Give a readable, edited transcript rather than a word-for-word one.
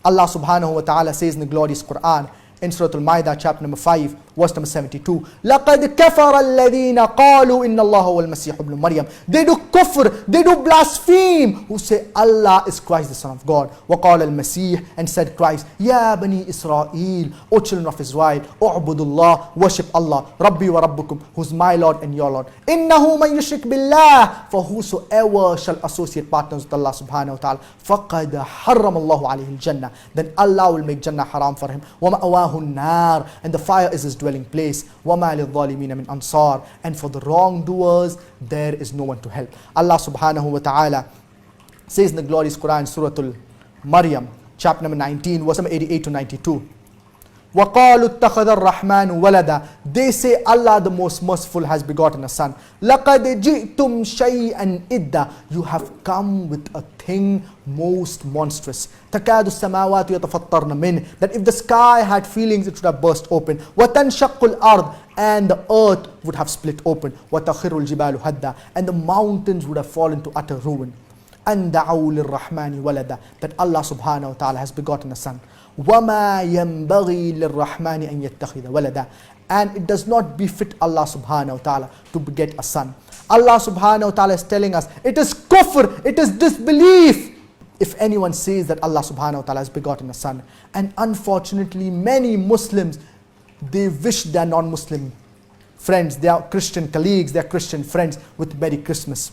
Allah subhanahu wa ta'ala says in the glorious Quran, in Surah Al-Ma'idah, chapter number 5, verse number 72. لَقَدْ كَفَرَ الَّذِينَ قَالُوا إِنَّ اللَّهَ وَالْمَسِيحُ ابْنُ مَرْيَمَ. They do kufr, they do blaspheme, who say Allah is Christ the Son of God. وَقَالَ الْمَسِيحُ, and said Christ, يَا بَنِي إِسْرَائِيل, O children of Israel, اُعْبُدُوا اللَّهِ, worship Allah, رَبِّي وَرَبُّكُمْ, who's my Lord and your Lord. إِنَّهُ مَنْ يُشْرِكْ بِاللَّهِ, for whosoever shall associate partners with Allah subhanahu wa ta'ala, فَقَدْ حَرَّمَ اللَّهُ عَلَيْهِ الْجَنَّةِ, then Allah will make Jannah haram for him. وَمَأْوَاهُ النَّارِ, and the fire is his dwelling place. وَمَا لِلظَّالِمِينَ مِنْ أَنصَارٍ, and for the wrongdoers there is no one to help. Allah subhanahu wa ta'ala says in the glorious Quran, Surah Al-Maryam, chapter number 19, verse number 88 to 92. وَقَالُوا اتَّخَذَ الرَّحْمَنُ وَلَدًا, they say Allah the most merciful has begotten a son. لَقَدْ جِئْتُمْ شَيْئًا إِدًّا, you have come with a thing most monstrous. تَكَادُ السَّمَاوَاتُ يَتَفَطَّرْنَ مِنْهُ, that if the sky had feelings it would have burst open. وَتَنْشَقُّ الْأَرْضِ, and the earth would have split open. وَتَخِرُّ الْجِبَالُ هَدًّا, and the mountains would have fallen to utter ruin. أَنْ دَعَوْا لِلرَّحْمَنِ وَلَدًا, that Allah subhanahu wa ta'ala has begotten a son. وَمَا يَنْبَغِي لِلرَّحْمَنِ أَنْ يَتَّخِذَ وَلَدًا, and it does not befit Allah subhanahu wa ta'ala to beget a son. Allah subhanahu wa ta'ala is telling us, it is kufr, it is disbelief, if anyone says that Allah subhanahu wa ta'ala has begotten a son. And unfortunately, many Muslims, they wish their non-Muslim friends, their Christian colleagues, their Christian friends with Merry Christmas.